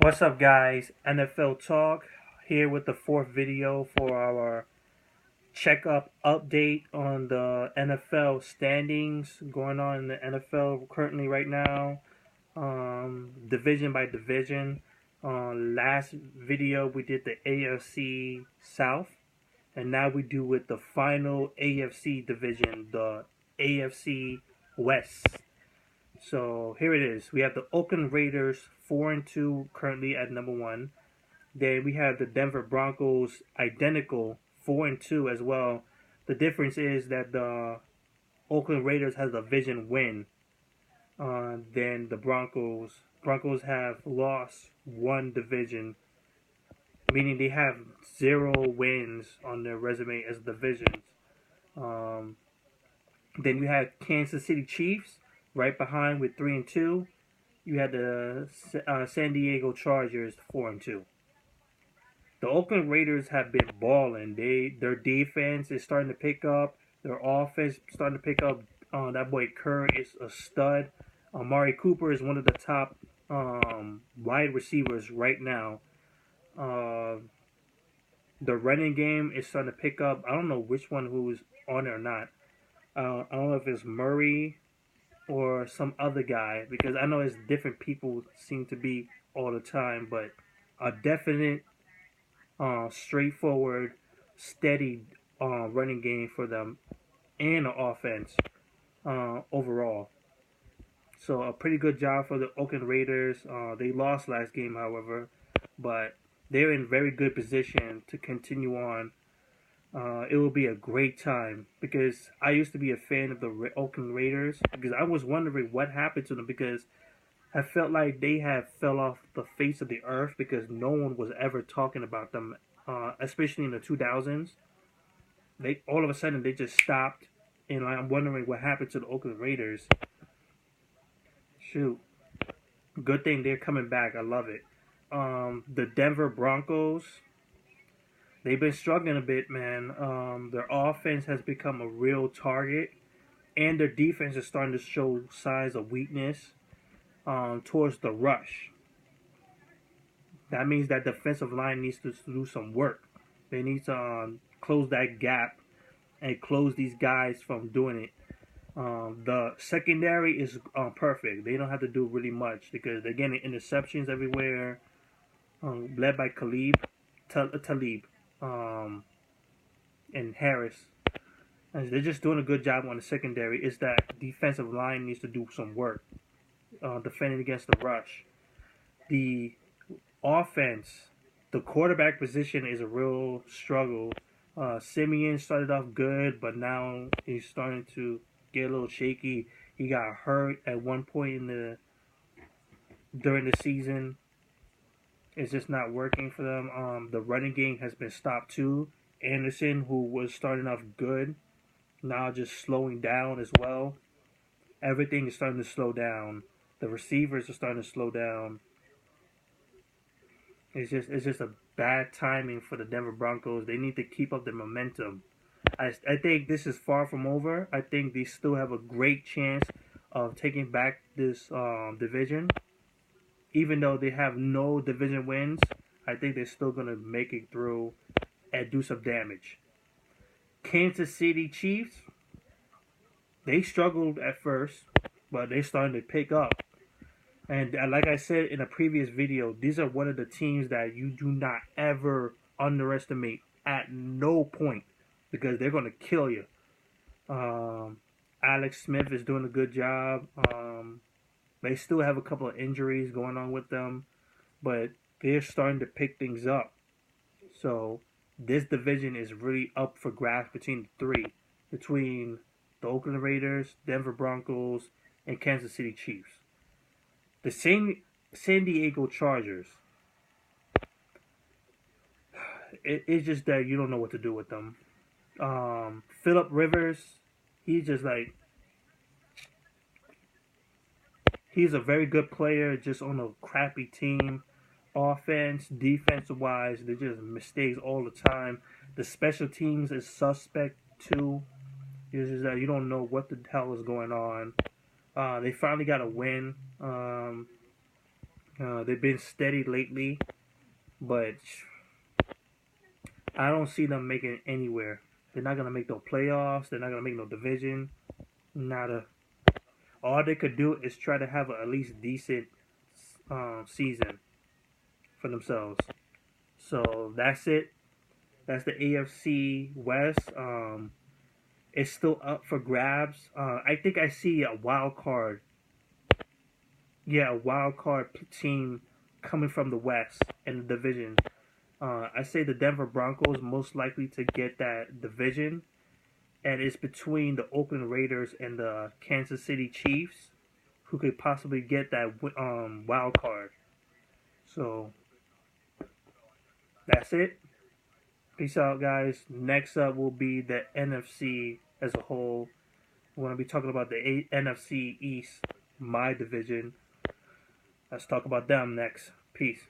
What's up, guys? NFL Talk here with the fourth video for our checkup update on the NFL standings going on in the NFL currently right now, division by division. Last video we did the AFC South, and now we do with the final AFC division, the AFC West. So here it is. We have the Oakland Raiders 4-2 currently at number one. Then we have the Denver Broncos identical 4-2 as well. The difference is that the Oakland Raiders has a division win. Then the Broncos have lost one division, meaning they have 0 wins on their resume as divisions. Then you have Kansas City Chiefs right behind with 3-2. You had the San Diego Chargers 4-2. The Oakland Raiders have been balling. Their defense is starting to pick up. Their offense starting to pick up. That boy Kerr is a stud. Amari Cooper is one of the top wide receivers right now. The running game is starting to pick up. I don't know which one who's on it or not. I don't know if it's Murray or some other guy, because I know it's different people seem to be all the time, but a definite straightforward, steady running game for them and the offense overall. So a pretty good job for the Oakland Raiders. They lost last game, however, but they're in very good position to continue on. It will be a great time, because I used to be a fan of the Oakland Raiders, because I was wondering what happened to them, because I felt like they had fell off the face of the earth, because no one was ever talking about them, especially in the 2000s. They all of a sudden they just stopped, and I'm wondering what happened to the Oakland Raiders. Shoot, good thing they're coming back. I love it. The Denver Broncos, they've been struggling a bit, man. Their offense has become a real target, and their defense is starting to show signs of weakness towards the rush. That means that defensive line needs to do some work. They need to close that gap and close these guys from doing it. The secondary is perfect. They don't have to do really much, because they're getting interceptions everywhere, led by Talib, and Harris. And they're just doing a good job on the secondary. It's that defensive line needs to do some work defending against the rush. The offense, the quarterback position is a real struggle. Simeon started off good, but now he's starting to get a little shaky. He got hurt at one point during the season. It's just not working for them. The running game has been stopped too. Anderson, who was starting off good, now just slowing down as well. Everything is starting to slow down. The receivers are starting to slow down. It's just a bad timing for the Denver Broncos. They need to keep up the momentum. I think this is far from over. I think they still have a great chance of taking back this division. Even though they have no division wins, I think they're still going to make it through and do some damage. Kansas City Chiefs, they struggled at first, but they're starting to pick up. And like I said in a previous video, these are one of the teams that you do not ever underestimate at no point, because they're going to kill you. Alex Smith is doing a good job. They still have a couple of injuries going on with them, but they're starting to pick things up. So this division is really up for grabs between the three, between the Oakland Raiders, Denver Broncos, and Kansas City Chiefs. The San Diego Chargers, it's just that you don't know what to do with them. Phillip Rivers, he's just like, he's a very good player, just on a crappy team. Offense, defensive-wise, they're just mistakes all the time. The special teams is suspect too. It's just that you don't know what the hell is going on. They finally got a win. They've been steady lately, but I don't see them making it anywhere. They're not gonna make no playoffs. They're not gonna make no division. Nada. All they could do is try to have a at least decent season for themselves. So that's it. That's the AFC West. It's still up for grabs. I think I see a wild card. Yeah, a wild card team coming from the West in the division. I say the Denver Broncos most likely to get that division, and it's between the Oakland Raiders and the Kansas City Chiefs, who could possibly get that wild card. So that's it. Peace out, guys. Next up will be the NFC as a whole. We're going to be talking about the NFC East, my division. Let's talk about them next. Peace.